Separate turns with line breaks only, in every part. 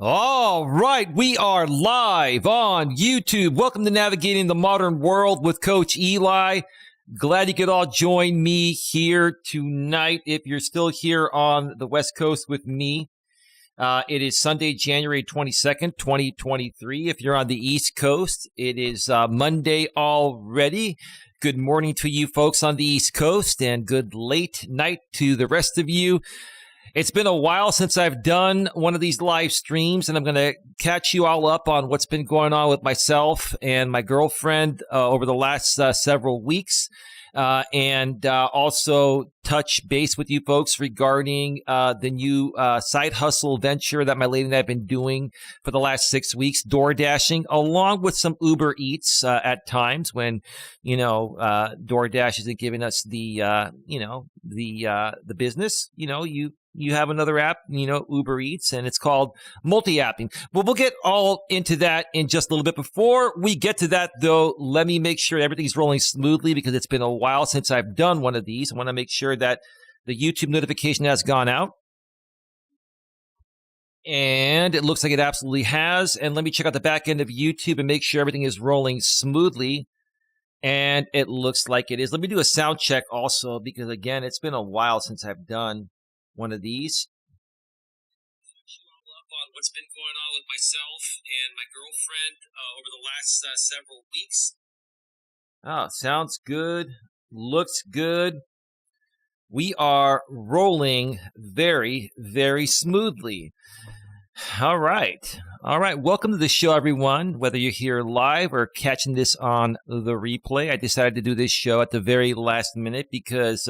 All right, we are live on YouTube. Welcome to Navigating the Modern World with Coach Eli. Glad you could all join me here tonight. If you're still here on the West Coast with me, it is Sunday, January 22nd, 2023. If you're on the East Coast, it is Monday already. Good morning to you folks on the East Coast, and good late night to the rest of you. It's been a while since I've done one of these live streams, and I'm going to catch you all up on what's been going on with myself and my girlfriend over the last several weeks, and also touch base with you folks regarding the new side hustle venture that my lady and I have been doing for the last 6 weeks, DoorDashing, along with some Uber Eats at times when, DoorDash isn't giving us the business. You have another app, Uber Eats, and it's called multi-apping. But we'll get all into that in just a little bit. Before we get to that, though, let me make sure everything's rolling smoothly because it's been a while since I've done one of these. I want to make sure that the YouTube notification has gone out. And it looks like it absolutely has. And let me check out the back end of YouTube and make sure everything is rolling smoothly. And it looks like it is. Let me do a sound check also because, again, it's been a while since I've done one of these. On what's been going on with myself and my girlfriend over the last several weeks. Oh, sounds good. Looks good. We are rolling very, very smoothly. All right. Welcome to the show, everyone. Whether you're here live or catching this on the replay, I decided to do this show at the very last minute because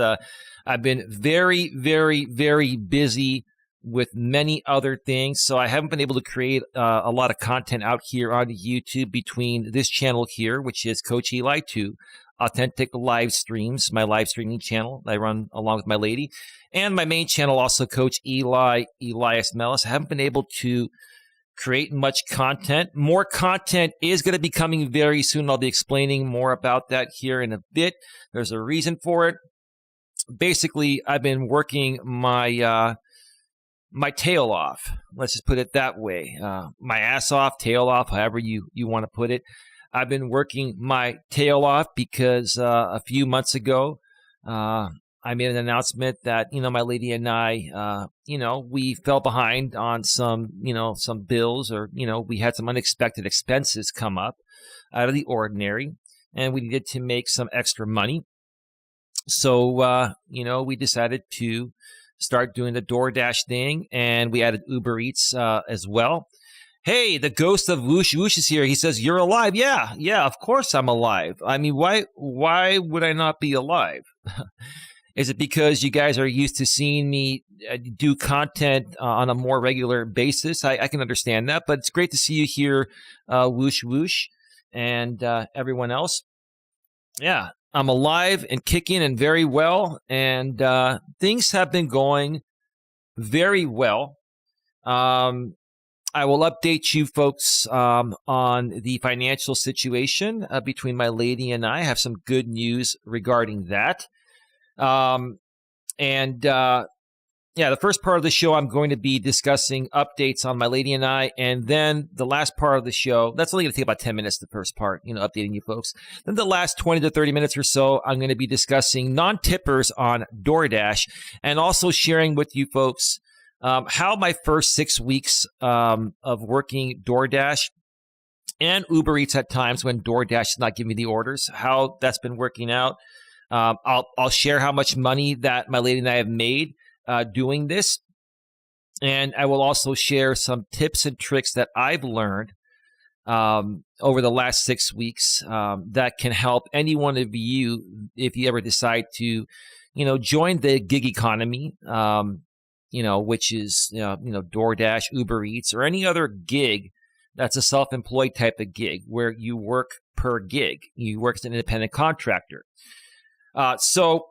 I've been very, very, very busy with many other things. So I haven't been able to create a lot of content out here on YouTube between this channel here, which is Coach Eli 2, Authentic Live Streams, my live streaming channel that I run along with my lady, and my main channel also, Coach Eli, Elias, Melas. I haven't been able to create much content. More content is going to be coming very soon. I'll be explaining more about that here in a bit. There's a reason for it. Basically, I've been working my my tail off. Let's just put it that way. My ass off, tail off, however you want to put it. I've been working my tail off because a few months ago, I made an announcement that, my lady and I, we fell behind on some bills, or, we had some unexpected expenses come up out of the ordinary, and we needed to make some extra money. So, we decided to start doing the DoorDash thing, and we added Uber Eats as well. Hey, the ghost of Whoosh Whoosh is here. He says, you're alive. Yeah, of course I'm alive. I mean, why would I not be alive? Is it because you guys are used to seeing me do content on a more regular basis? I can understand that, but it's great to see you here, Whoosh Whoosh, and everyone else. Yeah, I'm alive and kicking and very well, and things have been going very well. I will update you folks on the financial situation between my lady and I. have some good news regarding that. The first part of the show, I'm going to be discussing updates on my lady and I. And then the last part of the show, that's only going to take about 10 minutes, the first part, updating you folks. Then the last 20 to 30 minutes or so, I'm going to be discussing non-tippers on DoorDash and also sharing with you folks how my first 6 weeks of working DoorDash and Uber Eats at times when DoorDash is not giving me the orders, how that's been working out. I'll share how much money that my lady and I have made doing this. And I will also share some tips and tricks that I've learned over the last 6 weeks that can help any one of you if you ever decide to, join the gig economy. Which is, DoorDash, Uber Eats, or any other gig that's a self-employed type of gig where you work per gig. You work as an independent contractor. So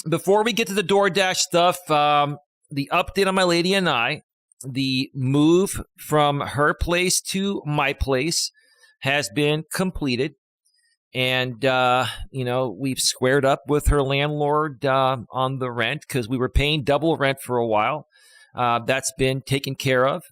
before we get to the DoorDash stuff, the update on my lady and I, the move from her place to my place has been completed. And, we've squared up with her landlord on the rent because we were paying double rent for a while. That's been taken care of.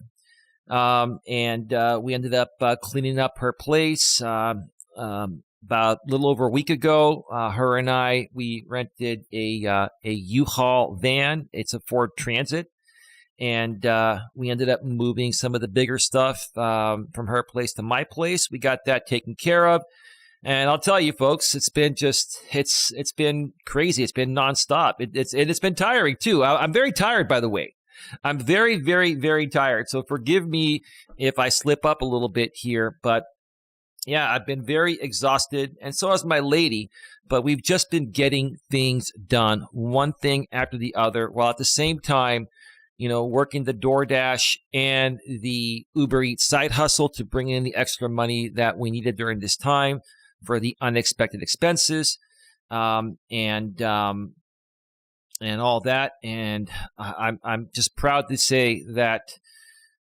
And we ended up cleaning up her place about a little over a week ago. Her and I, we rented a U-Haul van. It's a Ford Transit. And we ended up moving some of the bigger stuff from her place to my place. We got that taken care of. And I'll tell you, folks, it's been crazy. It's been nonstop. It's been tiring, too. I'm very tired, by the way. I'm very, very, very tired. So forgive me if I slip up a little bit here. But yeah, I've been very exhausted, and so has my lady. But we've just been getting things done, one thing after the other, while at the same time, working the DoorDash and the Uber Eats side hustle to bring in the extra money that we needed during this time for the unexpected expenses, and all that. And I'm just proud to say that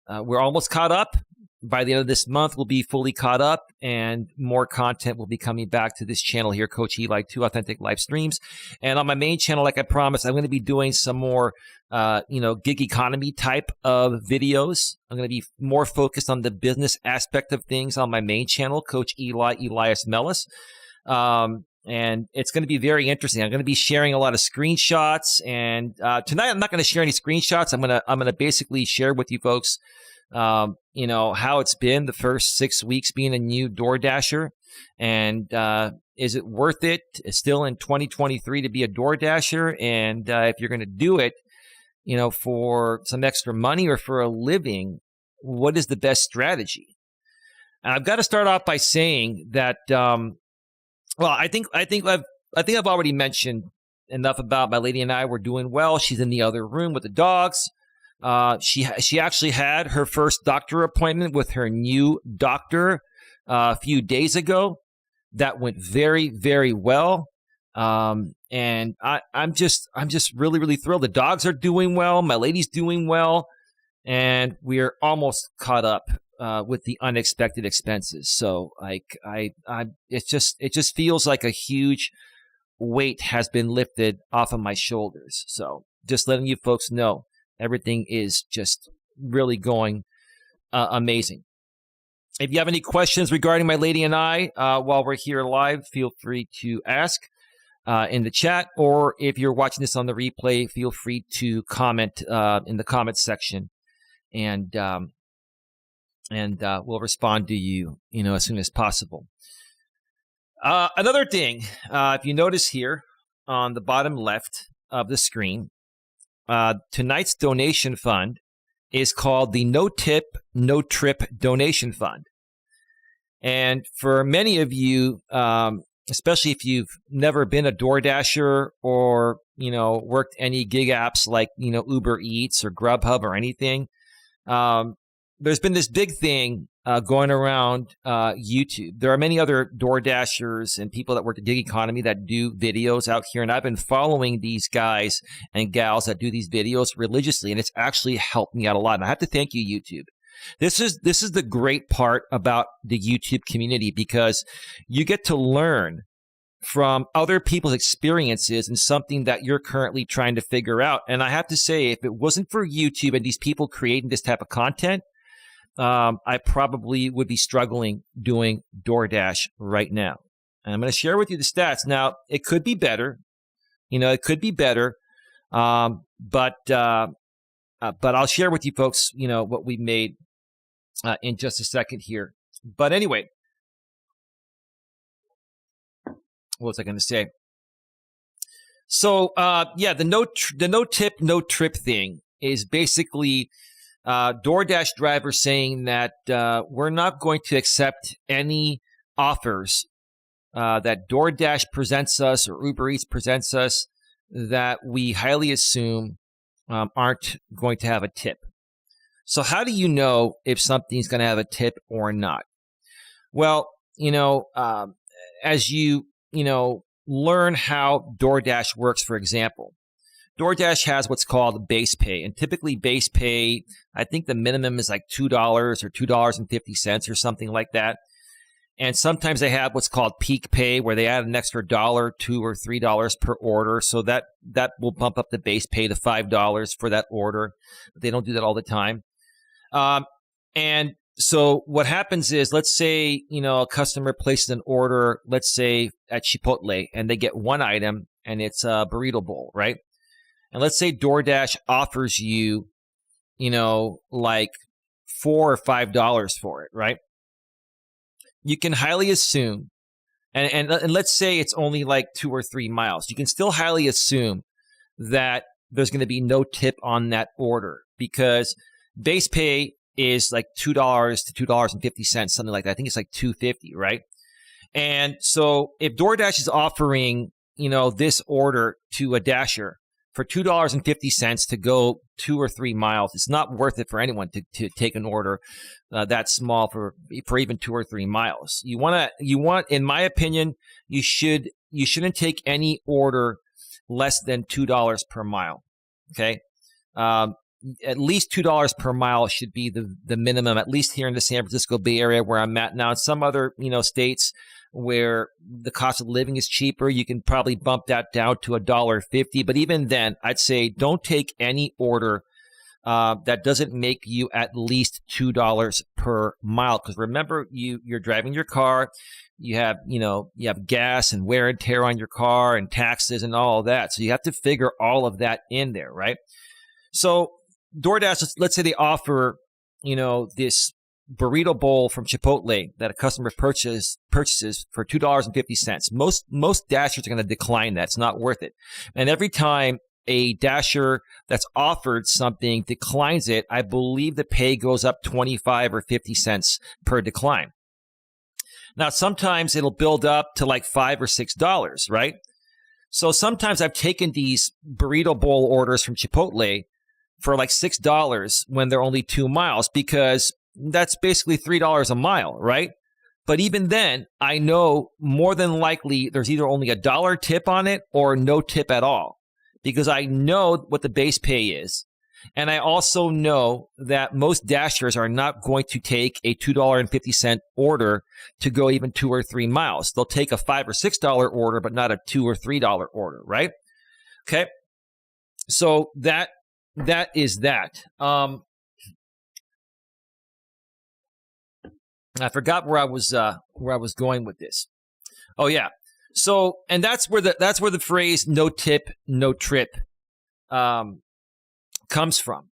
we're almost caught up. By the end of this month, we'll be fully caught up, and more content will be coming back to this channel here, Coach Eli, 2 Authentic Live Streams. And on my main channel, like I promised, I'm going to be doing some more, gig economy type of videos. I'm going to be more focused on the business aspect of things on my main channel, Coach Eli, Elias, Melas. And it's going to be very interesting. I'm going to be sharing a lot of screenshots, and tonight I'm not going to share any screenshots. I'm going to basically share with you folks how it's been the first 6 weeks being a new DoorDasher, and is it worth it still in 2023 to be a DoorDasher? And if you're going to do it, for some extra money or for a living, what is the best strategy? And I've got to start off by saying that, I think I've already mentioned enough about my lady and I. We're doing well. She's in the other room with the dogs. She actually had her first doctor appointment with her new doctor a few days ago. That went very, very well. And I'm just really, really thrilled. The dogs are doing well. My lady's doing well, and we're almost caught up with the unexpected expenses. So it just feels like a huge weight has been lifted off of my shoulders. So just letting you folks know. Everything is just really going amazing. If you have any questions regarding my lady and I while we're here live, feel free to ask in the chat. Or if you're watching this on the replay, feel free to comment in the comments section, and we'll respond to you, as soon as possible. Another thing, if you notice here on the bottom left of the screen, tonight's donation fund is called the No Tip, No Trip Donation Fund. And for many of you, especially if you've never been a DoorDasher or, worked any gig apps like, Uber Eats or Grubhub or anything, there's been this big thing going around YouTube. There are many other DoorDashers and people that work the gig economy that do videos out here, and I've been following these guys and gals that do these videos religiously, and it's actually helped me out a lot. And I have to thank you, YouTube. This is the great part about the YouTube community, because you get to learn from other people's experiences and something that you're currently trying to figure out. And I have to say, if it wasn't for YouTube and these people creating this type of content, I probably would be struggling doing DoorDash right now. And I'm going to share with you the stats. Now, it could be better. It could be better. But I'll share with you folks, what we made in just a second here. But anyway, what was I going to say? So, the no tip, no trip thing is basically DoorDash drivers saying that we're not going to accept any offers that DoorDash presents us or Uber Eats presents us that we highly assume aren't going to have a tip. So how do you know if something's going to have a tip or not? Well, as you learn how DoorDash works, for example, DoorDash has what's called base pay. And typically base pay, I think the minimum is like $2 or $2.50 or something like that. And sometimes they have what's called peak pay, where they add an extra $1, $2, or $3 per order. So that will bump up the base pay to $5 for that order. But they don't do that all the time. And so what happens is, let's say, a customer places an order, let's say at Chipotle, and they get one item and it's a burrito bowl, right? And let's say DoorDash offers you, like $4 or $5 for it, right? You can highly assume, and let's say it's only like 2 or 3 miles, you can still highly assume that there's going to be no tip on that order, because base pay is like $2 to $2.50, something like that. I think it's like $2.50, right? And so if DoorDash is offering, this order to a Dasher for $2.50 to go 2 or 3 miles, it's not worth it for anyone to take an order that small for even 2 or 3 miles. You want, in my opinion, you shouldn't take any order less than $2 per mile. Okay. At least $2 per mile should be the minimum, at least here in the San Francisco Bay Area where I'm at now. In some other, states where the cost of living is cheaper, you can probably bump that down to $1.50. But even then, I'd say don't take any order that doesn't make you at least $2 per mile. Because remember, you're driving your car, you have gas and wear and tear on your car and taxes and all of that. So you have to figure all of that in there, right? So DoorDash, let's say they offer, this burrito bowl from Chipotle that a customer purchases for $2.50. Most Dashers are going to decline that. It's not worth it. And every time a Dasher that's offered something declines it, I believe the pay goes up 25 or 50 cents per decline. Now, sometimes it'll build up to like $5 or $6, right? So sometimes I've taken these burrito bowl orders from Chipotle for like $6 when they're only 2 miles, because that's basically $3 a mile, right? But even then, I know more than likely there's either only $1 tip on it or no tip at all, because I know what the base pay is. And I also know that most Dashers are not going to take a $2.50 order to go even 2 or 3 miles. They'll take a $5 or $6 order, but not a $2 or $3 order, right? Okay. So that is that. I forgot where I was going with this. Oh yeah. So, and that's where the phrase "no tip, no trip" comes from.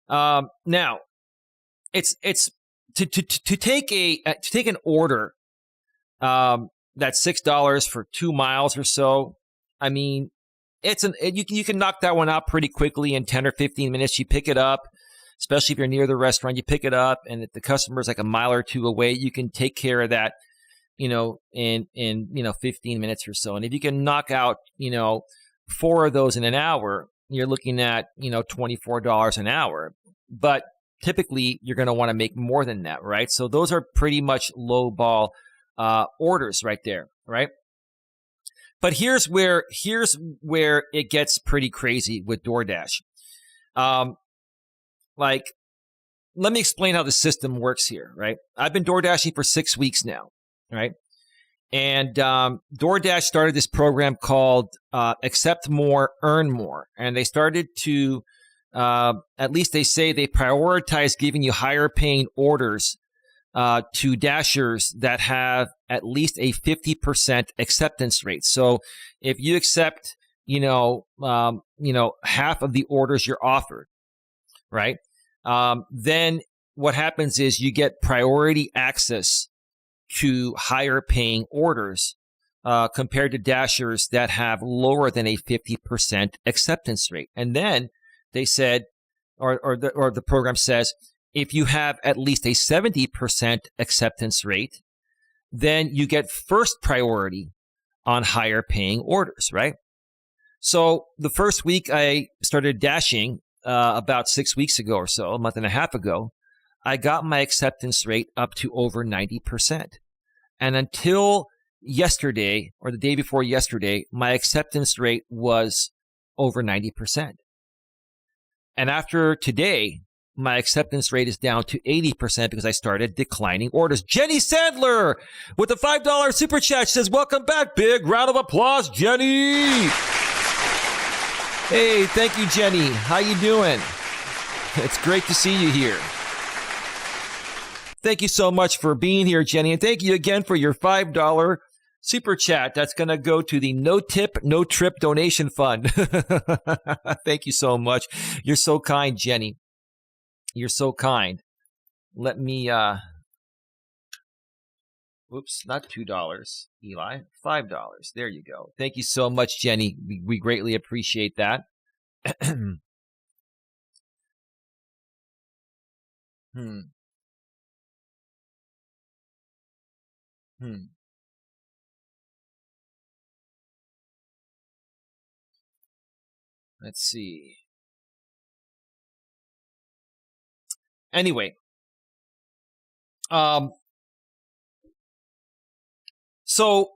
Now, it's to take an order that's $6 for 2 miles or so. I mean, you can knock that one out pretty quickly in 10 or 15 minutes. You pick it up, especially if you're near the restaurant. You pick it up, and if the customer's like a mile or two away, you can take care of that, in 15 minutes or so. And if you can knock out, 4 of those in an hour, you're looking at, $24 an hour. But typically, you're going to want to make more than that, right? So those are pretty much low ball orders right there, right? But here's where it gets pretty crazy with DoorDash. Let me explain how the system works here, right? I've been DoorDashing for 6 weeks now, right? And DoorDash started this program called Accept More, Earn More. And they started to, at least they say they prioritize giving you higher paying orders to Dashers that have at least a 50% acceptance rate. So if you accept, half of the orders you're offered, right? Then what happens is you get priority access to higher paying orders compared to Dashers that have lower than a 50% acceptance rate. And then they said, or the program says, if you have at least a 70% acceptance rate, then you get first priority on higher paying orders, right? So the first week I started dashing about 6 weeks ago or so, a month and a half ago, I got my acceptance rate up to over 90%. And until yesterday or the day before yesterday, my acceptance rate was over 90%. And after today, my acceptance rate is down to 80% because I started declining orders. Jenny Sandler with the $5 super chat says, welcome back. Big round of applause, Jenny. Hey, thank you, Jenny. How you doing? It's great to see you here. Thank you so much for being here, Jenny. And thank you again for your $5 super chat. That's going to go to the No Tip, No Trip donation fund. Thank you so much. You're so kind, Jenny. You're so kind. Let me, whoops, not $2, Eli, $5. There you go. Thank you so much, Jenny. We greatly appreciate that. Let's see. Anyway, so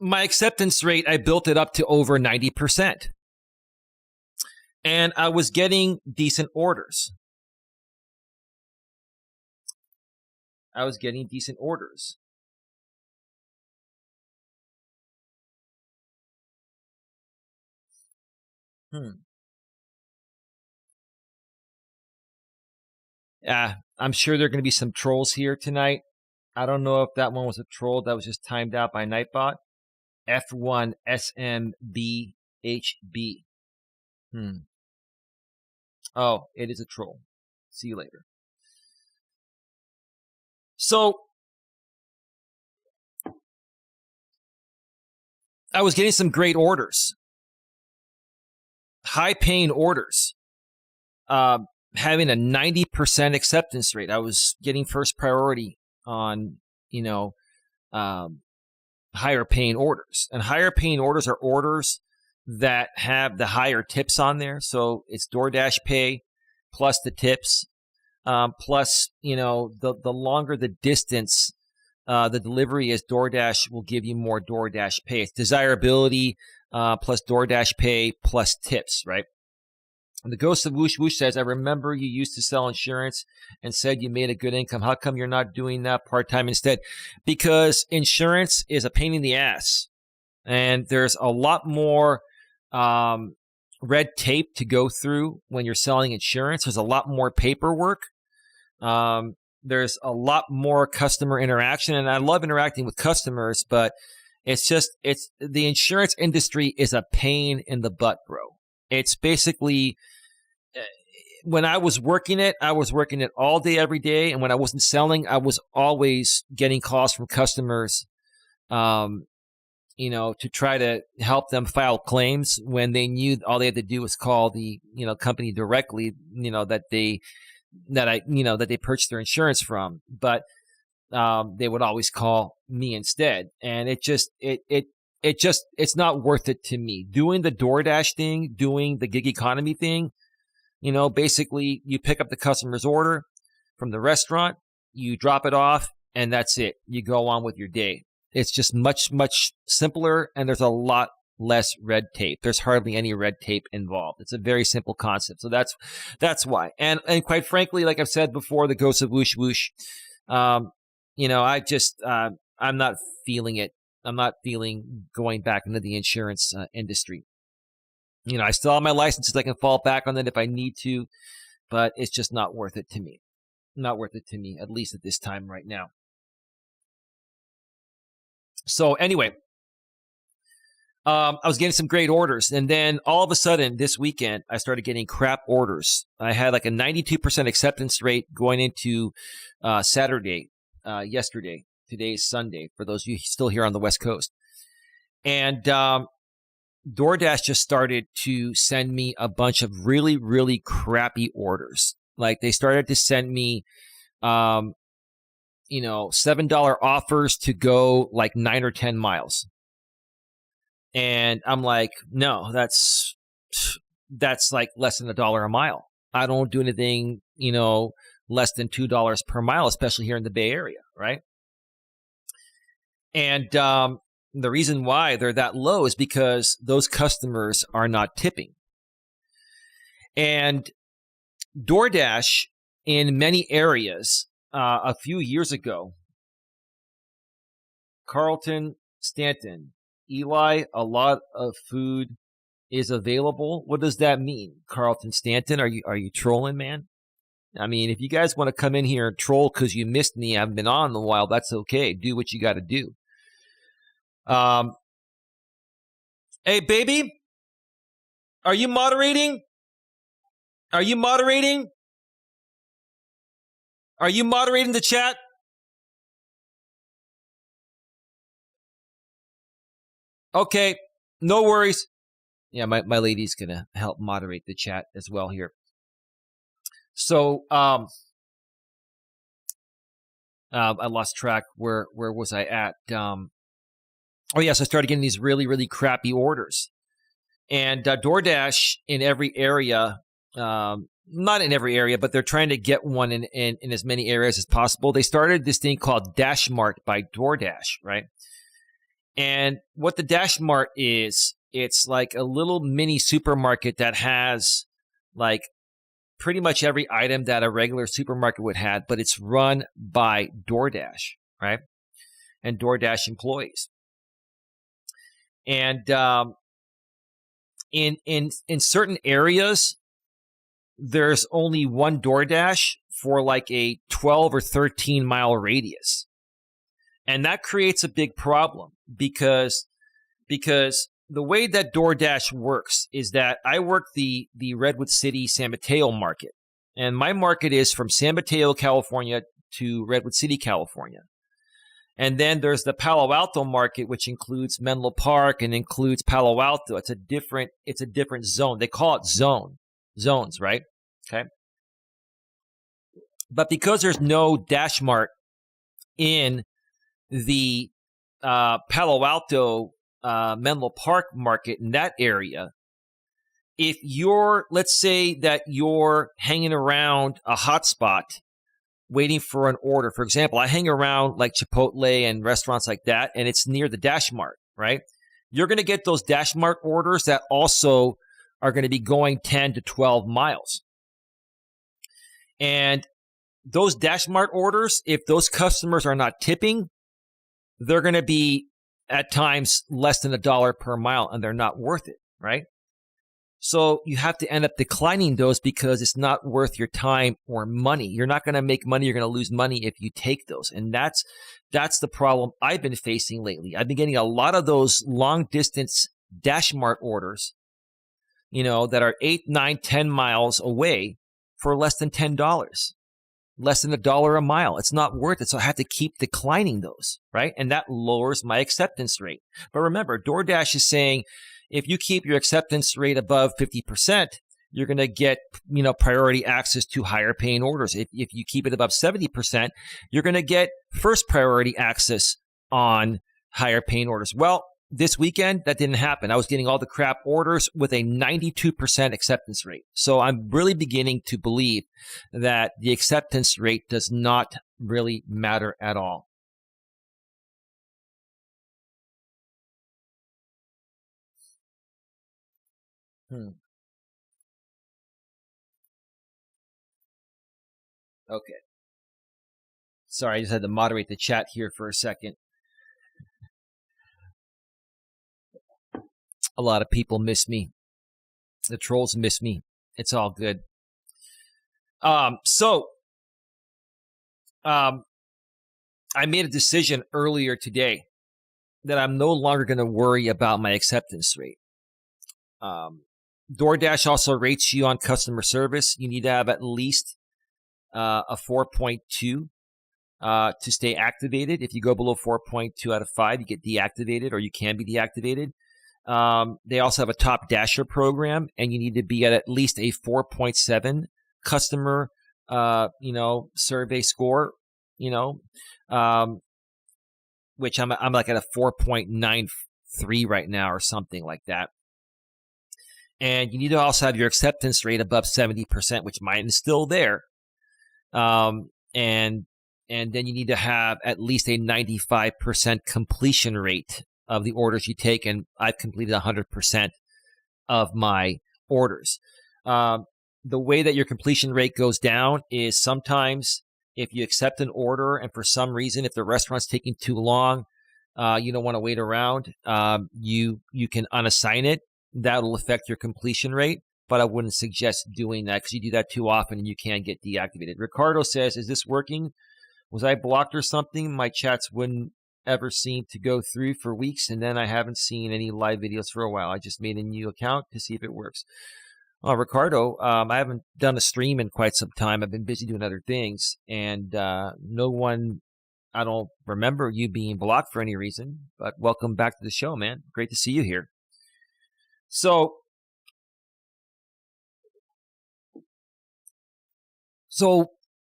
my acceptance rate, I built it up to over 90%. And I was getting decent orders. I'm sure there are going to be some trolls here tonight. I don't know if that one was a troll that was just timed out by Nightbot. F1SMBHB. Oh, it is a troll. See you later. So, I was getting some great orders. High-paying orders. Having a 90% acceptance rate. I was getting first priority on, higher paying orders. And higher paying orders are orders that have the higher tips on there. So it's DoorDash pay plus the tips, plus, the longer the distance, the delivery is, DoorDash will give you more DoorDash pay. It's desirability plus DoorDash pay plus tips, right? And the Ghost of Whoosh Whoosh says, I remember you used to sell insurance and said you made a good income. How come you're not doing that part-time instead? Because insurance is a pain in the ass. And there's a lot more red tape to go through when you're selling insurance. There's a lot more paperwork. There's a lot more customer interaction. And I love interacting with customers, but the insurance industry is a pain in the butt, bro. It's basically, when I was working it all day, every day. And when I wasn't selling, I was always getting calls from customers, to try to help them file claims when they knew all they had to do was call the, company directly, that they purchased their insurance from. But, they would always call me instead. And it's not worth it to me. Doing the DoorDash thing, doing the gig economy thing, basically you pick up the customer's order from the restaurant, you drop it off, and that's it. You go on with your day. It's just much, much simpler, and there's a lot less red tape. There's hardly any red tape involved. It's a very simple concept. So that's why. And quite frankly, like I've said before, the Ghost of Whoosh Whoosh, I'm not feeling it. I'm not feeling going back into the insurance industry. I still have my licenses. I can fall back on it if I need to, but it's just not worth it to me. Not worth it to me, at least at this time right now. So anyway, I was getting some great orders. And then all of a sudden this weekend, I started getting crap orders. I had like a 92% acceptance rate going into Saturday, yesterday. Today's Sunday, for those of you still here on the West Coast. And DoorDash just started to send me a bunch of really, really crappy orders. Like they started to send me, $7 offers to go like 9 or 10 miles. And I'm like, no, that's like less than $1 a mile. I don't do anything, less than $2 per mile, especially here in the Bay Area, right? And the reason why they're that low is because those customers are not tipping. And DoorDash in many areas, a few years ago, Carlton, Stanton, Eli, a lot of food is available. What does that mean? Carlton, Stanton, are you trolling, man? I mean, if you guys want to come in here and troll because you missed me, I haven't been on in a while, that's okay. Do what you got to do. Hey, baby, are you moderating? Are you moderating? Are you moderating the chat? Okay, no worries. Yeah, my lady's going to help moderate the chat as well here. So, I lost track. Where was I at? Oh, yes, I started getting these really, really crappy orders. And DoorDash in every area, not in every area, but they're trying to get one in as many areas as possible. They started this thing called Dash Mart by DoorDash, right? And what the Dash Mart is, it's like a little mini supermarket that has like pretty much every item that a regular supermarket would have, but it's run by DoorDash, right? And DoorDash employees. And in certain areas, there's only one DoorDash for like a 12 or 13 mile radius. And that creates a big problem because the way that DoorDash works is that I work the Redwood City, San Mateo market. And my market is from San Mateo, California to Redwood City, California. And then there's the Palo Alto market, which includes Menlo Park and includes Palo Alto. It's a different zone. They call it zones, right? Okay. But because there's no Dash Mart in the Palo Alto, Menlo Park market in that area, if let's say that you're hanging around a hotspot waiting for an order. For example, I hang around like Chipotle and restaurants like that, and it's near the Dash Mart, right? You're going to get those Dash Mart orders that also are going to be going 10 to 12 miles. And those Dash Mart orders, if those customers are not tipping, they're going to be at times less than $1 per mile, and they're not worth it, right? So you have to end up declining those because it's not worth your time or money. You're not going to make money. You're going to lose money if you take those. And that's the problem I've been facing lately. I've been getting a lot of those long distance Dash Mart orders, that are 8, 9, 10 miles away for less than $10, less than $1 a mile. It's not worth it. So I have to keep declining those, right? And that lowers my acceptance rate. But remember, DoorDash is saying, if you keep your acceptance rate above 50%, you're going to get, priority access to higher paying orders. If you keep it above 70%, you're going to get first priority access on higher paying orders. Well, this weekend, that didn't happen. I was getting all the crap orders with a 92% acceptance rate. So I'm really beginning to believe that the acceptance rate does not really matter at all. Okay. Sorry, I just had to moderate the chat here for a second. A lot of people miss me. The trolls miss me. It's all good. I made a decision earlier today that I'm no longer going to worry about my acceptance rate. DoorDash also rates you on customer service. You need to have at least a 4.2 to stay activated. If you go below 4.2 out of 5, you get deactivated, or you can be deactivated. They also have a top dasher program, and you need to be at least a 4.7 customer, survey score, which I'm like at a 4.93 right now or something like that. And you need to also have your acceptance rate above 70%, which mine is still there. And then you need to have at least a 95% completion rate of the orders you take, and I've completed 100% of my orders. The way that your completion rate goes down is sometimes if you accept an order and for some reason, if the restaurant's taking too long, you don't want to wait around, you can unassign it. That will affect your completion rate. but I wouldn't suggest doing that because you do that too often and you can get deactivated. Ricardo says, is this working? Was I blocked or something? My chats wouldn't ever seem to go through for weeks, and then I haven't seen any live videos for a while. I just made a new account to see if it works. Ricardo, I haven't done a stream in quite some time. I've been busy doing other things, and no one, I don't remember you being blocked for any reason, but welcome back to the show, man. Great to see you here. So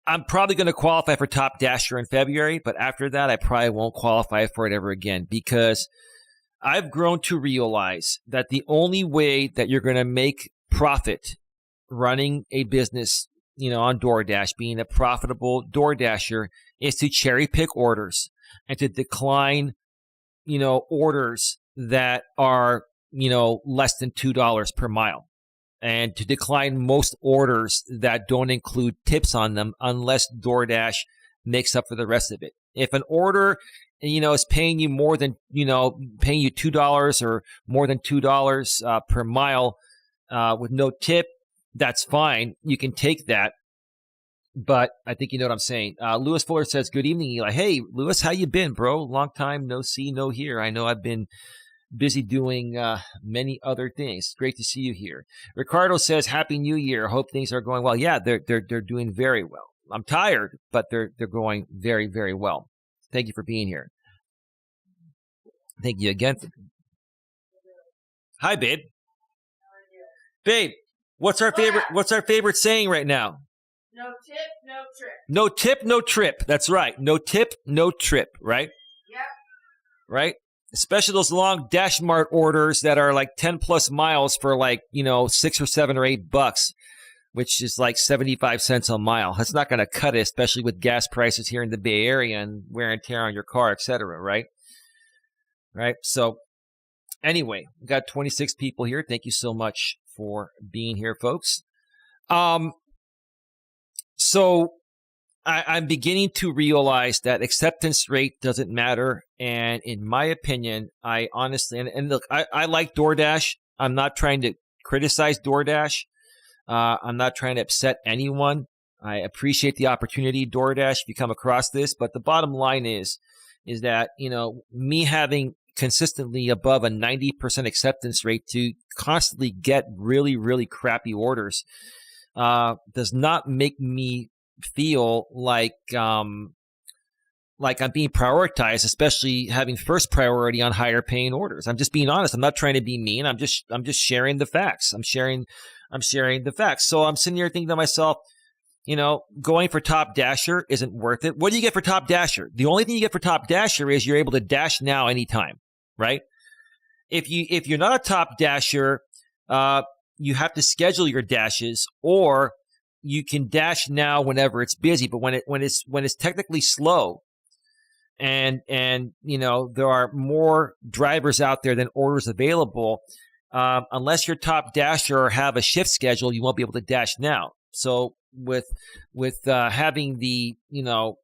I'm probably going to qualify for Top Dasher in February, but after that, I probably won't qualify for it ever again because I've grown to realize that the only way that you're going to make profit running a business, on DoorDash, being a profitable DoorDasher, is to cherry pick orders and to decline, orders that are, less than $2 per mile, and to decline most orders that don't include tips on them unless DoorDash makes up for the rest of it. If an order, is paying you more than, paying you $2 or more than $2 per mile, with no tip, that's fine. You can take that. But I think you know what I'm saying. Lewis Fuller says, good evening, Eli. Hey, Lewis, how you been, bro? Long time no see, no hear. I know I've been busy doing many other things. Great to see you here. Ricardo says, Happy New Year. Hope things are going well. Yeah, they're doing very well. I'm tired, but they're going very, very well. Thank you for being here. Thank you again. Hi, babe. Babe, what's our favorite saying right now?
No tip, no trip.
No tip, no trip. That's right. No tip, no trip, right?
Yep.
Right? Especially those long Dash Mart orders that are like 10 plus miles for like, $6 or $7 or $8, which is like 75 cents a mile. That's not going to cut it, especially with gas prices here in the Bay Area and wear and tear on your car, etc. Right? Right? So anyway, we got 26 people here. Thank you so much for being here, folks. So I'm beginning to realize that acceptance rate doesn't matter. And in my opinion, I honestly, and look, I like DoorDash. I'm not trying to criticize DoorDash. I'm not trying to upset anyone. I appreciate the opportunity, DoorDash, if you come across this. But the bottom line is that, me having consistently above a 90% acceptance rate to constantly get really, really crappy orders does not make me feel like I'm being prioritized, especially having first priority on higher paying orders. I'm just being honest. I'm not trying to be mean. I'm just sharing the facts. I'm sharing the facts. So I'm sitting here thinking to myself, going for Top Dasher isn't worth it. What do you get for Top Dasher? The only thing you get for Top Dasher is you're able to dash now anytime, right? If you're not a Top Dasher, you have to schedule your dashes, or you can dash now whenever it's busy. But when it's technically slow, and there are more drivers out there than orders available, unless you're Top Dasher or have a shift schedule, you won't be able to dash now. So with having the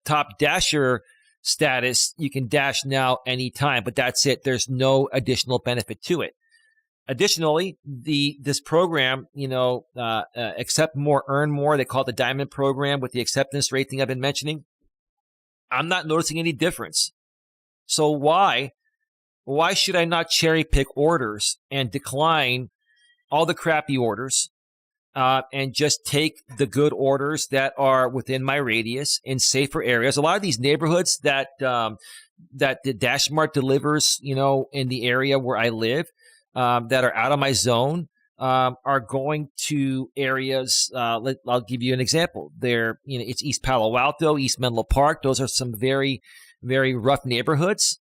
Top Dasher status, you can dash now anytime, but that's it. There's no additional benefit to it. Additionally, this program, accept more, earn more. They call it the Diamond Program with the acceptance rate thing I've been mentioning. I'm not noticing any difference. So why should I not cherry pick orders and decline all the crappy orders and just take the good orders that are within my radius in safer areas? A lot of these neighborhoods that the Dash Mart delivers, in the area where I live, that are out of my zone, are going to areas. I'll give you an example. It's East Palo Alto, East Menlo Park. Those are some very, very rough neighborhoods.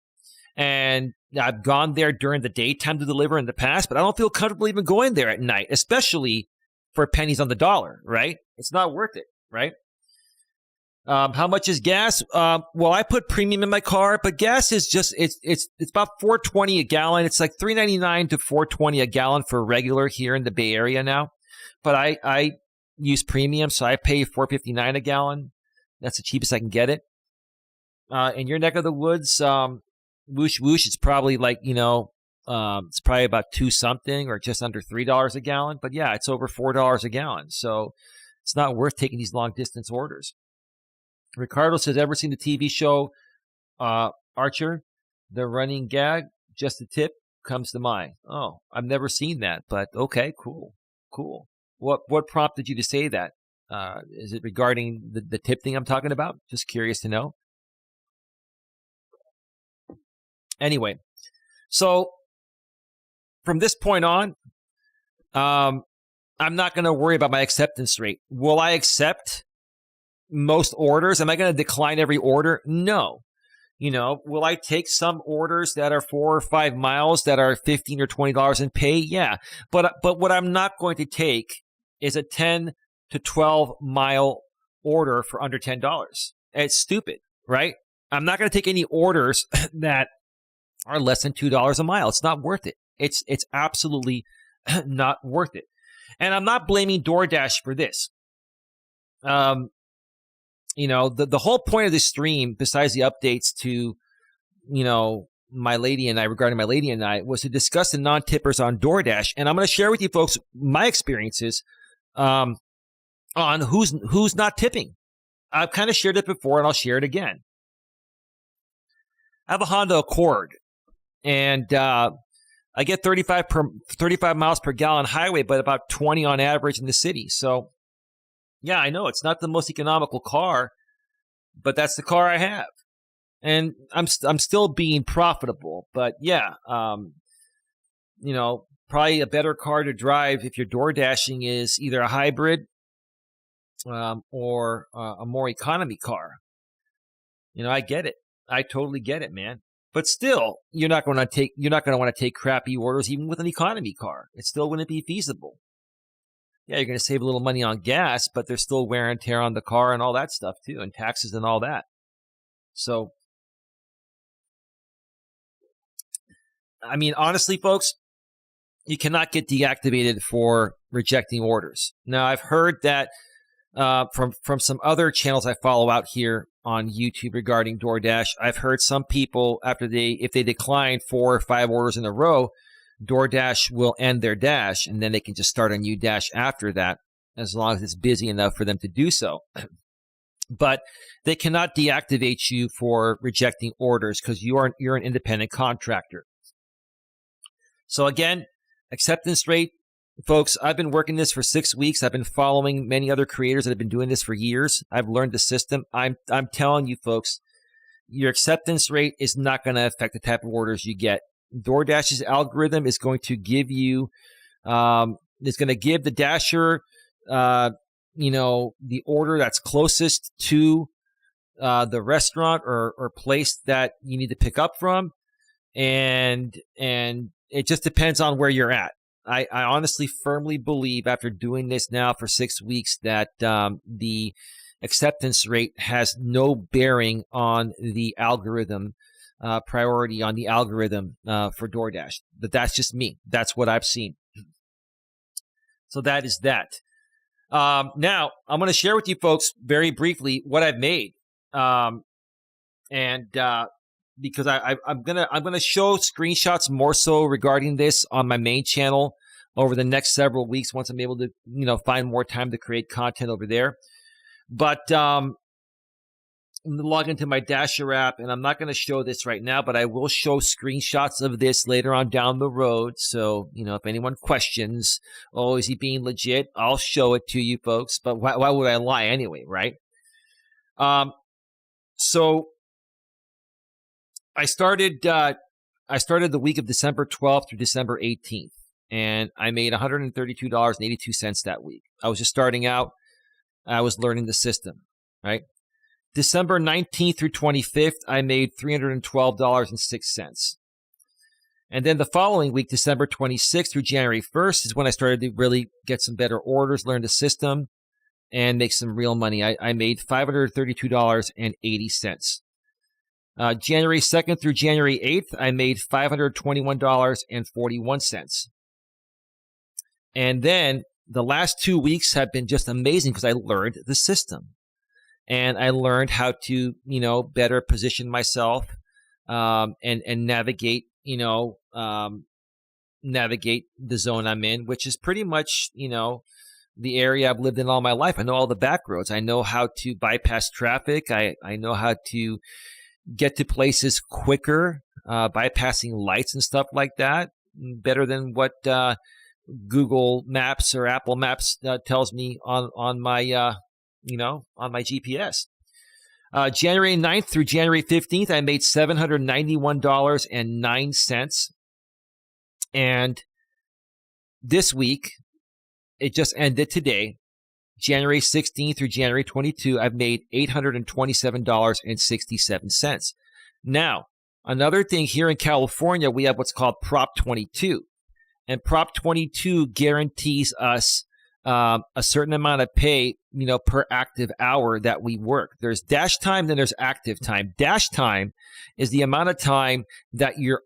And I've gone there during the daytime to deliver in the past, but I don't feel comfortable even going there at night, especially for pennies on the dollar, right? It's not worth it, right? How much is gas? Well, I put premium in my car, but gas is just, it's about $4.20 a gallon. It's like $3.99 to $4.20 a gallon for regular here in the Bay Area now. But I use premium, so I pay $4.59 a gallon. That's the cheapest I can get it. In your neck of the woods, whoosh, it's probably like, It's probably about $2 something or just under $3 a gallon. But yeah, it's over $4 a gallon. So it's not worth taking these long distance orders. Ricardo says, ever seen the TV show Archer? The running gag, just a tip, comes to mind. Oh, I've never seen that, but okay, cool. What prompted you to say that? Is it regarding the tip thing I'm talking about? Just curious to know. Anyway, so from this point on, I'm not going to worry about my acceptance rate. Will I accept most orders? Am I going to decline every order? No. Will I take some orders that are 4 or 5 miles that are $15 or $20 and pay? Yeah. But what I'm not going to take is a 10 to 12 mile order for under $10. It's stupid, right? I'm not going to take any orders that are less than $2 a mile. It's not worth it. It's absolutely not worth it. And I'm not blaming DoorDash for this. The whole point of this stream, besides the updates to, my lady and I, regarding my lady and I, was to discuss the non-tippers on DoorDash. And I'm going to share with you folks my experiences on who's not tipping. I've kind of shared it before, and I'll share it again. I have a Honda Accord, and I get 35 miles per gallon highway, but about 20 on average in the city. So, yeah, I know it's not the most economical car, but that's the car I have, and I'm still being profitable. But yeah, probably a better car to drive if you're door dashing is either a hybrid or a more economy car. I get it. I totally get it, man. But still, you're not going to want to take crappy orders even with an economy car. It still wouldn't be feasible. Yeah, you're going to save a little money on gas, but there's still wear and tear on the car and all that stuff too, and taxes and all that. So, I mean, honestly, folks, you cannot get deactivated for rejecting orders. Now, I've heard that from some other channels I follow out here on YouTube regarding DoorDash. I've heard some people, if they decline 4 or 5 orders in a row, DoorDash will end their dash, and then they can just start a new dash after that, as long as it's busy enough for them to do so. But they cannot deactivate you for rejecting orders because you're an independent contractor. So again, acceptance rate, folks, I've been working this for 6 weeks. I've been following many other creators that have been doing this for years. I've learned the system. I'm telling you, folks, your acceptance rate is not going to affect the type of orders you get. DoorDash's algorithm is going to give you, is going to give the dasher, the order that's closest to the restaurant or place that you need to pick up from, and it just depends on where you're at. I honestly firmly believe, after doing this now for 6 weeks, that the acceptance rate has no bearing on the algorithm, priority on the algorithm for DoorDash. But that's just me. That's what I've seen. So that is that. Now, I'm going to share with you folks very briefly what I've made. Because I'm gonna show screenshots more so regarding this on my main channel over the next several weeks once I'm able to find more time to create content over there. But I'm gonna log into my Dasher app, and I'm not gonna show this right now, but I will show screenshots of this later on down the road. So if anyone questions, oh, is he being legit? I'll show it to you folks. But why would I lie anyway, right? So I started the week of December 12th through December 18th, and I made $132.82 that week. I was just starting out. I was learning the system, right? December 19th through 25th, I made $312.06. And then the following week, December 26th through January 1st, is when I started to really get some better orders, learn the system, and make some real money. I made $532.80. January 2nd through January 8th, I made $521.41. And then the last 2 weeks have been just amazing because I learned the system. And I learned how to, better position myself and navigate, navigate the zone I'm in, which is pretty much, the area I've lived in all my life. I know all the back roads. I know how to bypass traffic. I know how to get to places quicker, bypassing lights and stuff like that, better than what Google Maps or Apple Maps tells me on my on my GPS. January 9th through January 15th, I made $791.09. And this week, it just ended today, January 16th through January 22, I've made $827.67. Now, another thing here in California, we have what's called Prop 22. And Prop 22 guarantees us a certain amount of pay, per active hour that we work. There's dash time, then there's active time. Dash time is the amount of time that you're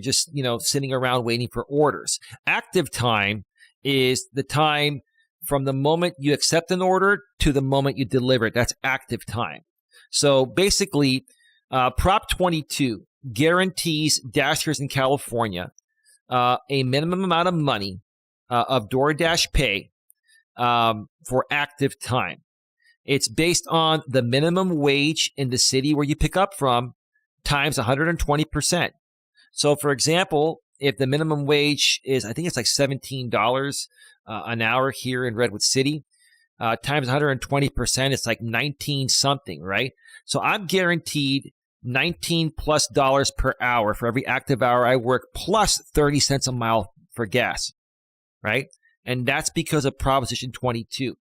just, sitting around waiting for orders. Active time is the time from the moment you accept an order to the moment you deliver it. That's active time. So basically, Prop 22 guarantees Dashers in California a minimum amount of money of DoorDash pay for active time. It's based on the minimum wage in the city where you pick up from times 120%. So, for example, if the minimum wage is, I think it's like $17 an hour here in Redwood City, times 120%, it's like 19 something, right? So I'm guaranteed $19+ per hour for every active hour I work, plus 30 cents a mile for gas, right? And that's because of Proposition 22.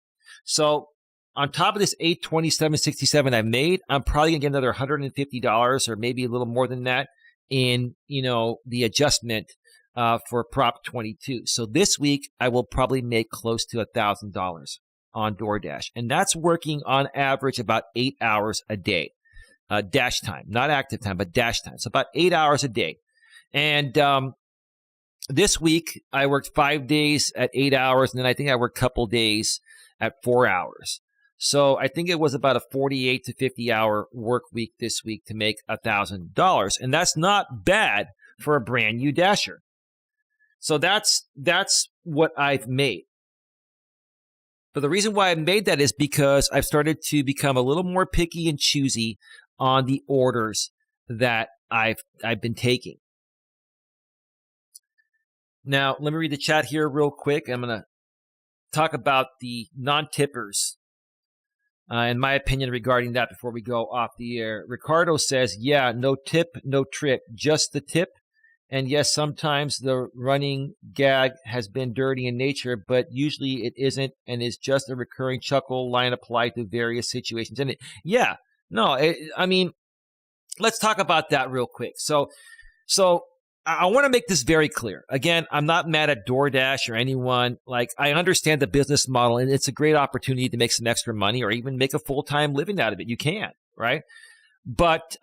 So on top of this $827.67 I made, I'm probably going to get another $150 or maybe a little more than that in, the adjustment for Prop 22. So this week, I will probably make close to $1,000 on DoorDash. And that's working on average about 8 hours a day. Dash time, not active time, but dash time. So about 8 hours a day. And this week, I worked 5 days at 8 hours, and then I think I worked a couple days at 4 hours. So I think it was about a 48 to 50 hour work week this week to make $1,000. And that's not bad for a brand new Dasher. So that's what I've made. But the reason why I made that is because I've started to become a little more picky and choosy on the orders that I've been taking. Now, let me read the chat here real quick. I'm going to talk about the non-tippers and my opinion regarding that before we go off the air. Ricardo says, yeah, no tip, no trip, just the tip. And yes, sometimes the running gag has been dirty in nature, but usually it isn't and is just a recurring chuckle line applied to various situations. And let's talk about that real quick. So I want to make this very clear. Again, I'm not mad at DoorDash or anyone. Like, I understand the business model, and it's a great opportunity to make some extra money or even make a full-time living out of it. You can, right? But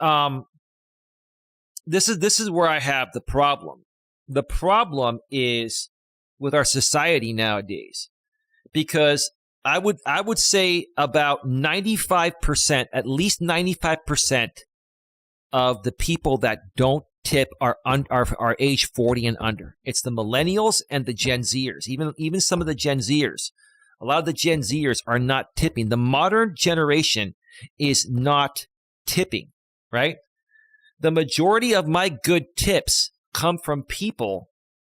this is where I have the problem. The problem is with our society nowadays, because I would say about 95%, at least 95% of the people that don't tip are age 40 and under. It's the millennials and the Gen Zers. Even some of the Gen Zers. A lot of the Gen Zers are not tipping. The modern generation is not tipping, right? The majority of my good tips come from people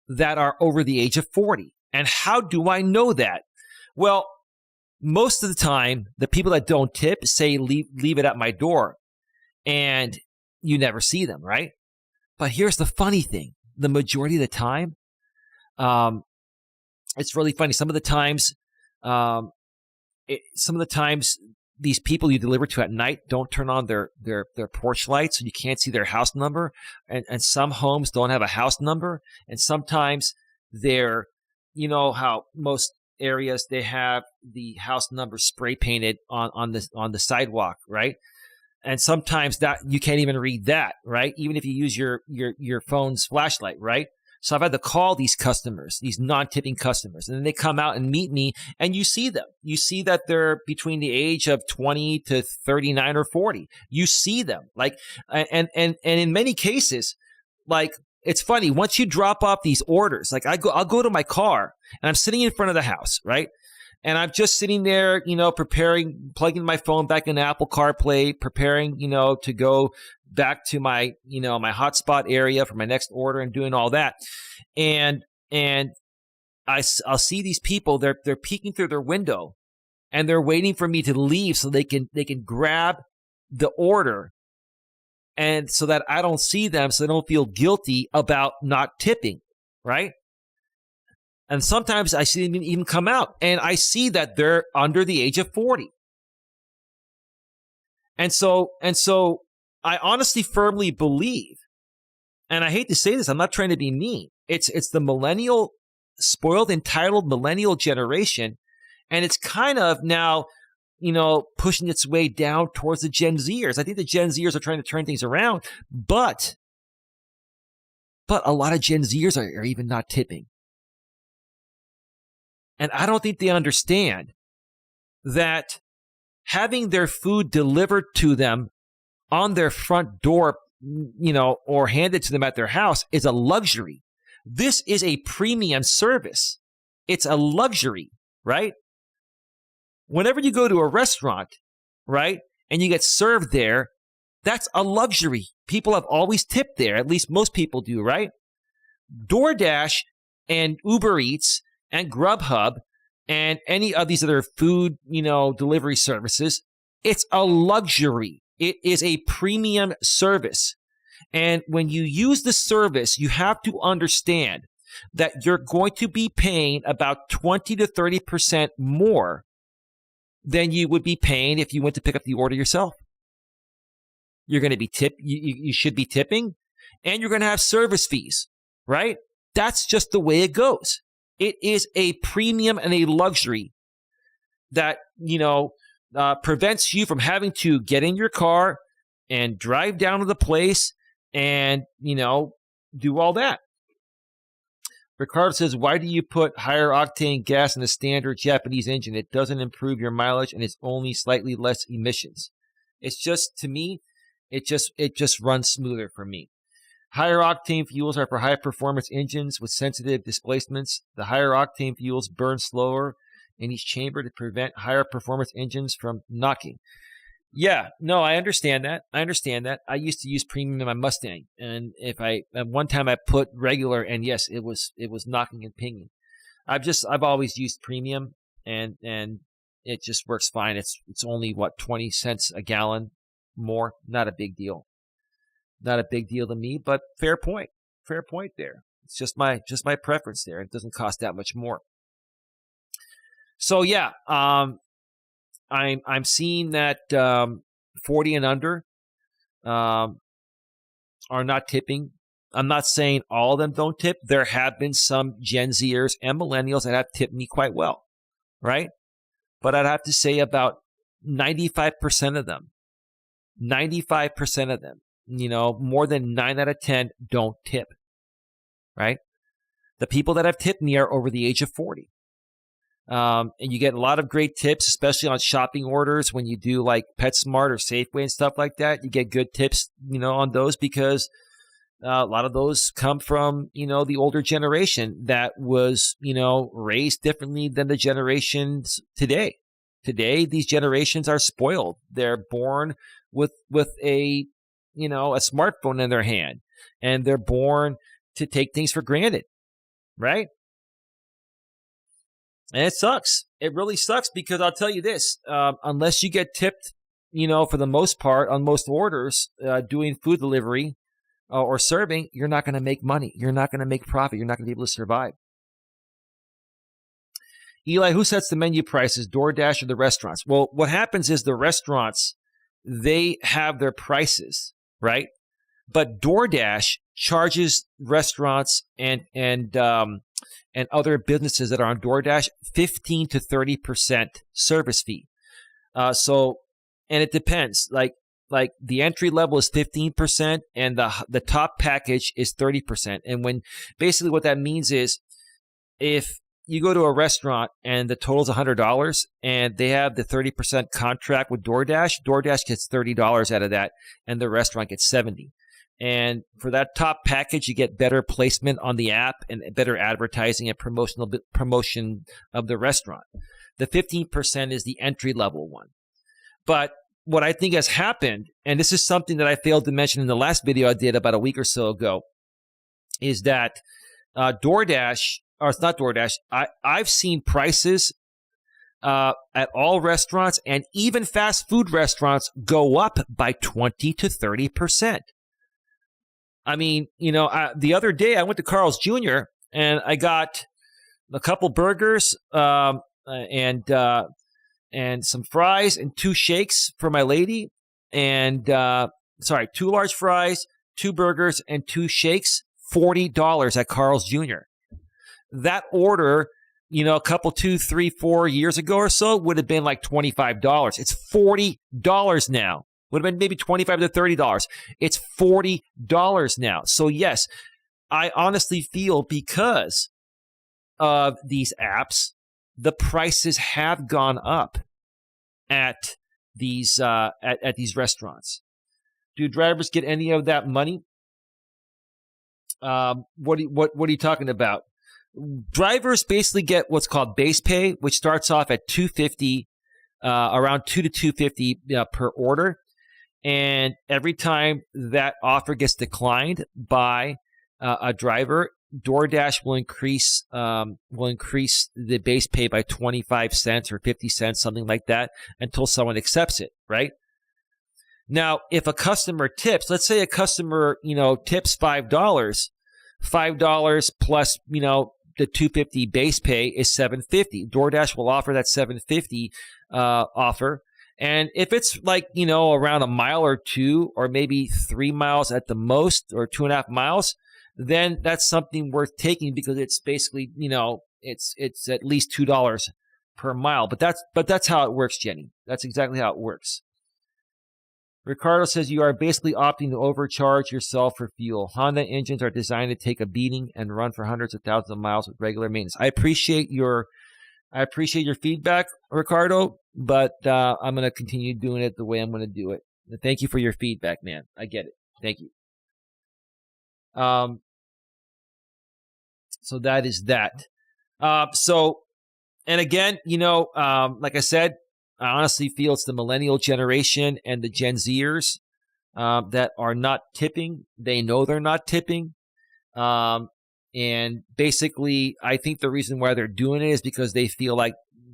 that are over the age of 40. And how do I know that? Well, most of the time, the people that don't tip say, leave it at my door. And you never see them, right? But here's the funny thing. The majority of the time, it's really funny. Some of the times, these people you deliver to at night don't turn on their porch lights, so you can't see their house number. And some homes don't have a house number. And sometimes they're, how most areas, they have the house number spray painted on the sidewalk, right? And sometimes that you can't even read that, right? Even if you use your phone's flashlight, right? So I've had to call these customers, these non-tipping customers, and then they come out and meet me, and you see them. You see that they're between the age of 20 to 39 or 40. You see them, and in many cases, like, it's funny. Once you drop off these orders, like I'll go to my car and I'm sitting in front of the house, right? And I'm just sitting there, preparing, plugging my phone back in Apple CarPlay, preparing, to go back to my, my hotspot area for my next order and doing all that. And I'll see these people, they're peeking through their window and they're waiting for me to leave so they can grab the order, and so that I don't see them, so they don't feel guilty about not tipping, right? And sometimes I see them even come out and I see that they're under the age of 40. And so I honestly firmly believe, and I hate to say this, I'm not trying to be mean. It's the millennial, spoiled, entitled millennial generation. And it's kind of now, pushing its way down towards the Gen Zers. I think the Gen Zers are trying to turn things around, but a lot of Gen Zers are even not tipping. And I don't think they understand that having their food delivered to them on their front door, or handed to them at their house is a luxury. This is a premium service. It's a luxury, right? Whenever you go to a restaurant, right, and you get served there, that's a luxury. People have always tipped there. At least most people do, right? DoorDash and Uber Eats and Grubhub and any of these other food, delivery services, it's a luxury. It is a premium service. And when you use the service, you have to understand that you're going to be paying about 20 to 30% more than you would be paying if you went to pick up the order yourself. You're going to be you should be tipping, and you're going to have service fees, right? That's just the way it goes. It is a premium and a luxury that, prevents you from having to get in your car and drive down to the place and, do all that. Ricardo says, why do you put higher octane gas in a standard Japanese engine? It doesn't improve your mileage and it's only slightly less emissions. It's just, to me, it just runs smoother for me. Higher octane fuels are for high performance engines with sensitive displacements. The higher octane fuels burn slower in each chamber to prevent higher performance engines from knocking. Yeah, no, I understand that. I used to use premium in my Mustang, and at one time I put regular, and yes, it was knocking and pinging. I've always used premium, and it just works fine. It's only 20 cents a gallon more. Not a big deal. Not a big deal to me, but fair point there. It's just my preference there. It doesn't cost that much more. So yeah, I'm seeing that 40 and under are not tipping. I'm not saying all of them don't tip. There have been some Gen Zers and millennials that have tipped me quite well, right? But I'd have to say about 95% of them, more than 9 out of 10 don't tip, right? The people that have tipped me are over the age of 40. And you get a lot of great tips, especially on shopping orders when you do like PetSmart or Safeway and stuff like that. You get good tips, on those because a lot of those come from, the older generation that was, raised differently than the generations today. Today, these generations are spoiled. They're born with a smartphone in their hand, and they're born to take things for granted, right? And it sucks. It really sucks because I'll tell you this, unless you get tipped, for the most part on most orders, doing food delivery or serving, you're not going to make money. You're not going to make profit. You're not going to be able to survive. Eli, who sets the menu prices, DoorDash or the restaurants? Well, what happens is the restaurants, they have their prices, right? But DoorDash charges restaurants and other businesses that are on DoorDash 15 to 30% service fee. And it depends. Like the entry level is 15% and the top package is 30%. And basically what that means is if you go to a restaurant and the total is $100 and they have the 30% contract with DoorDash, DoorDash gets $30 out of that and the restaurant gets $70. And for that top package, you get better placement on the app and better advertising and promotion of the restaurant. The 15% is the entry-level one. But what I think has happened, and this is something that I failed to mention in the last video I did about a week or so ago, is that DoorDash, or it's not DoorDash, I've seen prices at all restaurants and even fast food restaurants go up by 20 to 30%. I mean, the other day I went to Carl's Jr. and I got a couple burgers and some fries and 2 shakes for my lady. And 2 large fries, 2 burgers, and 2 shakes, $40 at Carl's Jr. That order, a couple, 2, 3, 4 years ago or so would have been like $25. It's $40 now. Would have been maybe $25 to $30. It's $40 now. So yes, I honestly feel because of these apps, the prices have gone up at these restaurants. Do drivers get any of that money? What are you talking about? Drivers basically get what's called base pay, which starts off at $250, around $2 to $250 per order. And every time that offer gets declined by a driver, DoorDash will increase the base pay by 25 cents or 50 cents, something like that, until someone accepts it, right? Now, if a customer tips, let's say a customer, tips $5 plus, the $250 base pay is $750. DoorDash will offer that $750 offer. And if it's like, around a mile or 2 or maybe 3 miles at the most or 2.5 miles, then that's something worth taking because it's basically, it's at least $2 per mile. But that's how it works, Jenny. That's exactly how it works. Ricardo says you are basically opting to overcharge yourself for fuel. Honda engines are designed to take a beating and run for hundreds of thousands of miles with regular maintenance. I appreciate your feedback, Ricardo, but I'm going to continue doing it the way I'm going to do it. Thank you for your feedback, man. I get it. Thank you. So that is that. And again, like I said, I honestly feel it's the millennial generation and the Gen Zers that are not tipping. They know they're not tipping. And basically, I think the reason why they're doing it is because they feel like,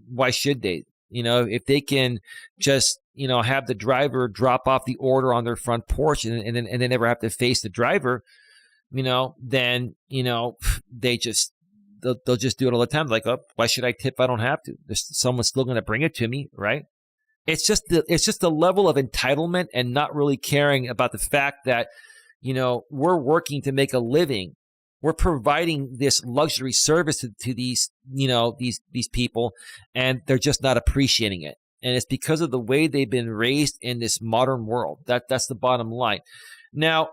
why should they? If they can just, have the driver drop off the order on their front porch and they never have to face the driver, then, they'll just do it all the time. Like, oh, why should I tip if I don't have to? Someone's still going to bring it to me, right? It's just the level of entitlement and not really caring about the fact that, we're working to make a living. We're providing this luxury service to these, these people, and they're just not appreciating it. And it's because of the way they've been raised in this modern world. That's the bottom line. Now,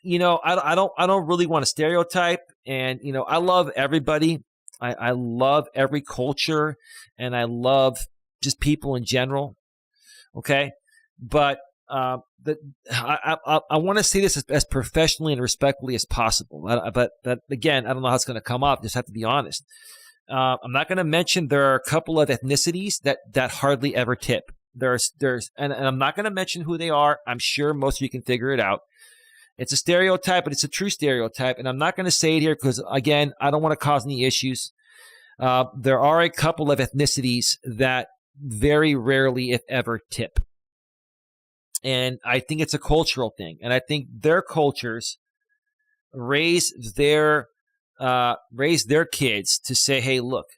I don't really want to stereotype, and I love everybody. I love every culture, and I love just people in general. Okay, but I want to say this as professionally and respectfully as possible. But again, I don't know how it's going to come off. Just have to be honest. I'm not going to mention there are a couple of ethnicities that hardly ever tip. And I'm not going to mention who they are. I'm sure most of you can figure it out. It's a stereotype, but it's a true stereotype. And I'm not going to say it here because, again, I don't want to cause any issues. There are a couple of ethnicities that very rarely, if ever, tip. And I think it's a cultural thing. And I think their cultures raise their kids to say, hey, look,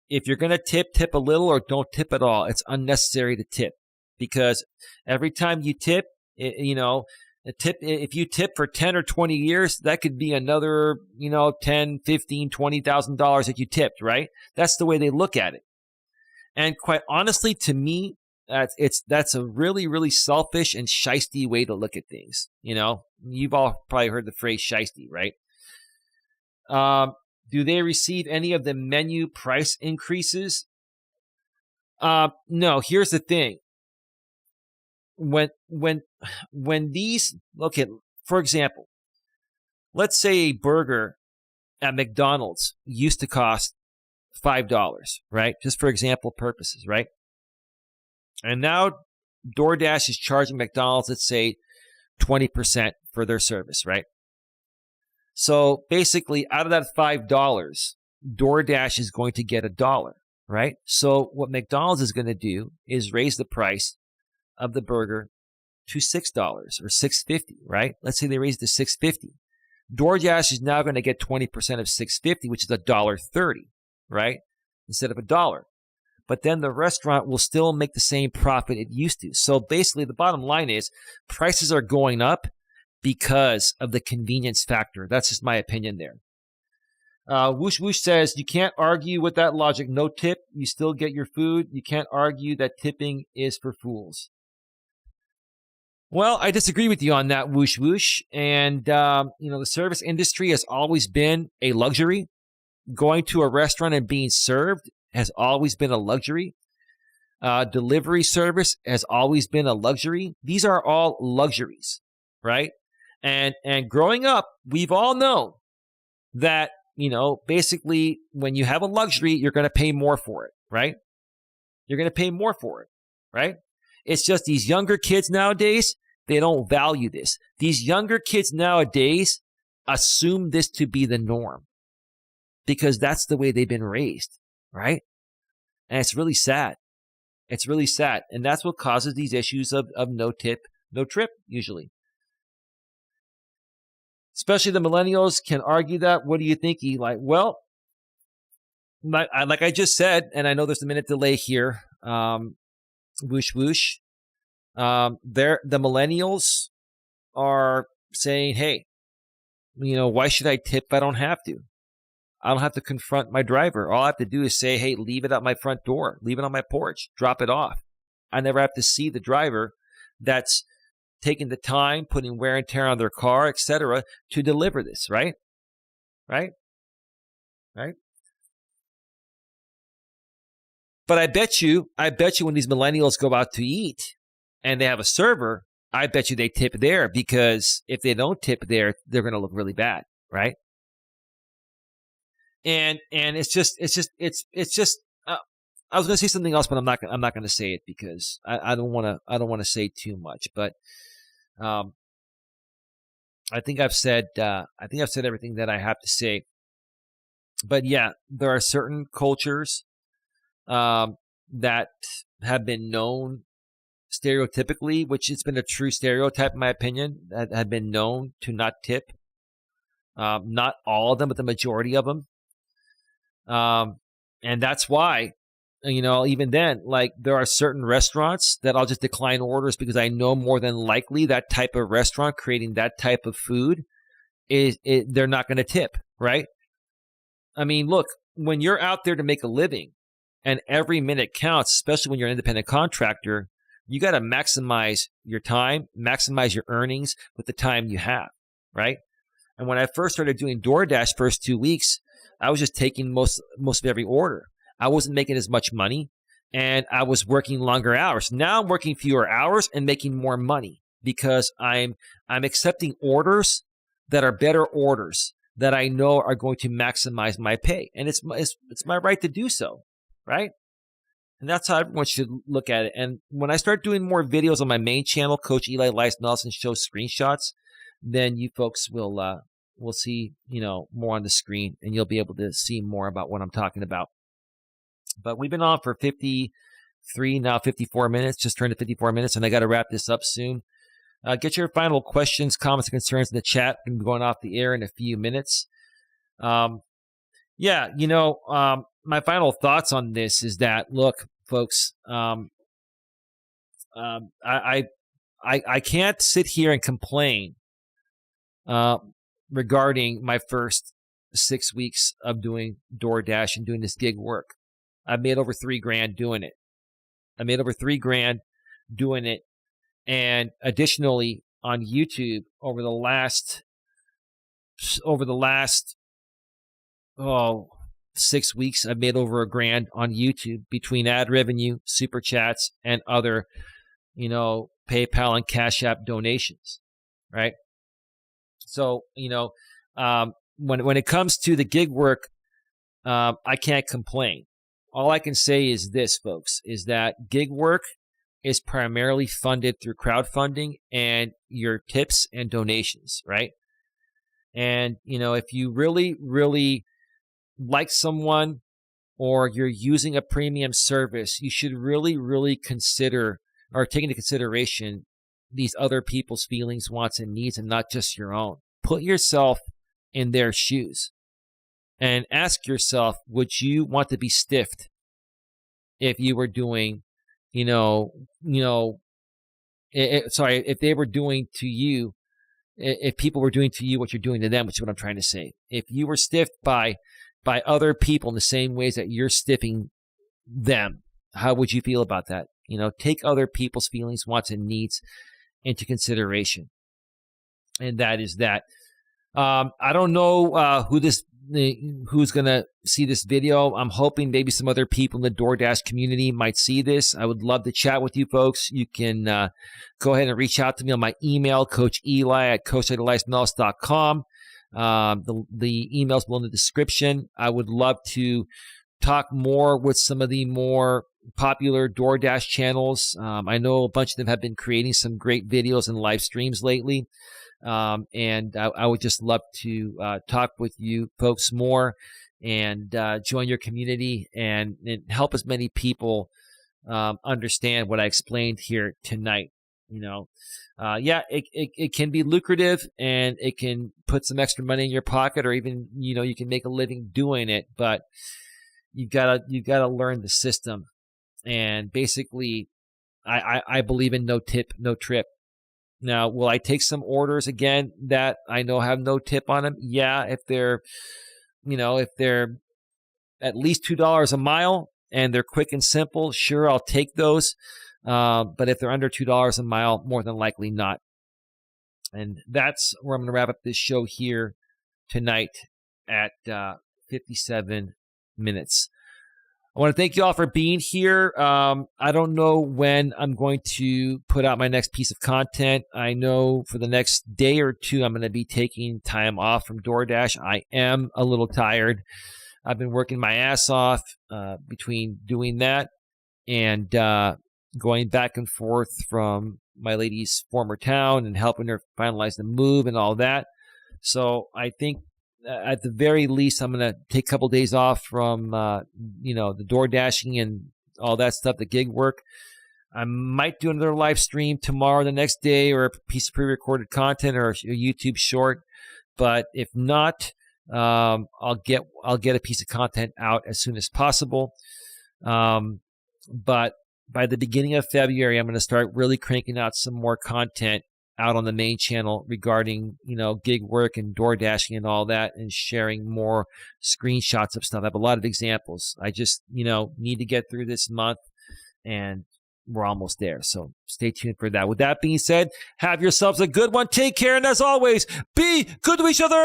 if you're going to tip a little or don't tip at all. It's unnecessary to tip because every time you tip, if you tip for 10 or 20 years, that could be another, $10, $15, $20,000 that you tipped, right? That's the way they look at it. And quite honestly, to me, that's a really, really selfish and shisty way to look at things. You've all probably heard the phrase shisty, right? Do they receive any of the menu price increases? No, here's the thing. when these, okay, for example, let's say a burger at McDonald's used to cost $5, right? Just for example purposes, right? And now DoorDash is charging McDonald's, let's say, 20% for their service, right? So basically, out of that $5, DoorDash is going to get $1, right? So what McDonald's is going to do is raise the price of the burger to $6 or $6.50, right? Let's say they raise it to $6.50. DoorDash is now going to get 20% of $6.50, which is $1.30, right? Instead of $1. But then the restaurant will still make the same profit it used to. So basically, the bottom line is prices are going up because of the convenience factor. That's just my opinion there. Whoosh Whoosh says, you can't argue with that logic. No tip, you still get your food. You can't argue that tipping is for fools. Well, I disagree with you on that, Whoosh Whoosh. And, the service industry has always been a luxury. Going to a restaurant and being served has always been a luxury. Delivery service has always been a luxury. These are all luxuries, right? And growing up, we've all known that, basically when you have a luxury, you're going to pay more for it, right? You're going to pay more for it, right? It's just these younger kids nowadays, they don't value this. These younger kids nowadays assume this to be the norm because that's the way they've been raised, right? And it's really sad. It's really sad. And that's what causes these issues of no tip, no trip, usually. Especially the millennials can argue that. What do you think, Eli? Well, like I just said, and I know there's a minute delay here, whoosh, whoosh. The millennials are saying, hey, why should I tip if I don't have to? I don't have to confront my driver. All I have to do is say, hey, leave it at my front door. Leave it on my porch. Drop it off. I never have to see the driver that's taking the time, putting wear and tear on their car, etc., to deliver this, right? Right? Right? But I bet you when these millennials go out to eat and they have a server, I bet you they tip there, because if they don't tip there, they're going to look really bad, right? And it's just I was going to say something else, but I'm not going to say it because I don't want to say too much. But I think I've said everything that I have to say. But yeah, there are certain cultures that have been known stereotypically, which it's been a true stereotype in my opinion, that have been known to not tip. Not all of them, but the majority of them. And that's why, even then, like, there are certain restaurants that I'll just decline orders because I know more than likely that type of restaurant creating that type of food they're not going to tip, right? I mean, look, when you're out there to make a living and every minute counts, especially when you're an independent contractor, you got to maximize your time, maximize your earnings with the time you have, right? And when I first started doing DoorDash first 2 weeks, I was just taking most of every order. I wasn't making as much money, and I was working longer hours. Now I'm working fewer hours and making more money because I'm accepting orders that are better orders that I know are going to maximize my pay, and it's my right to do so, right? And that's how everyone should look at it. And when I start doing more videos on my main channel, Coach Eli, Elias, Melas, and show screenshots, then you folks will see, more on the screen, and you'll be able to see more about what I'm talking about. But we've been on for 53, now 54 minutes, just turned to 54 minutes, and I got to wrap this up soon. Get your final questions, comments, and concerns in the chat. We're going off the air in a few minutes. My final thoughts on this is that, look, folks, I can't sit here and complain regarding my first 6 weeks of doing DoorDash and doing this gig work. I've made over $3,000 doing it. And additionally, on YouTube over the last 6 weeks, I've made over $1,000 on YouTube between ad revenue, super chats, and other PayPal and Cash App donations, right? So, when it comes to the gig work, I can't complain. All I can say is this, folks, is that gig work is primarily funded through crowdfunding and your tips and donations, right? And, if you really, really like someone or you're using a premium service, you should really, really consider or take into consideration these other people's feelings, wants, and needs, and not just your own. Put yourself in their shoes and ask yourself, would you want to be stiffed if you were doing, if they were doing to you, if people were doing to you what you're doing to them, which is what I'm trying to say. If you were stiffed by other people in the same ways that you're stiffing them, how would you feel about that? Take other people's feelings, wants, and needs into consideration. And that is that. I don't know who's going to see this video. I'm hoping maybe some other people in the DoorDash community might see this. I would love to chat with you folks. You can go ahead and reach out to me on my email, coacheli@coacheliasmelas.com. The email's below in the description. I would love to talk more with some of the more popular DoorDash channels. I know a bunch of them have been creating some great videos and live streams lately. And I would just love to talk with you folks more and join your community and help as many people understand what I explained here tonight. It can be lucrative and it can put some extra money in your pocket, or even you can make a living doing it. But you gotta learn the system. And basically, I believe in no tip, no trip. Now, will I take some orders again that I know have no tip on them? Yeah, if they're at least $2 a mile and they're quick and simple, sure, I'll take those. But if they're under $2 a mile, more than likely not. And that's where I'm going to wrap up this show here tonight at 57 minutes. I want to thank you all for being here. I don't know when I'm going to put out my next piece of content. I know for the next day or two, I'm going to be taking time off from DoorDash. I am a little tired. I've been working my ass off between doing that and going back and forth from my lady's former town and helping her finalize the move and all that. So I think at the very least, I'm going to take a couple days off from, the door dashing and all that stuff, the gig work. I might do another live stream tomorrow, the next day, or a piece of pre-recorded content or a YouTube short. But if not, I'll get a piece of content out as soon as possible. But by the beginning of February, I'm going to start really cranking out some more content out on the main channel regarding, gig work and door dashing and all that, and sharing more screenshots of stuff. I have a lot of examples. I just, need to get through this month, and we're almost there. So stay tuned for that. With that being said, have yourselves a good one. Take care. And as always, be good to each other.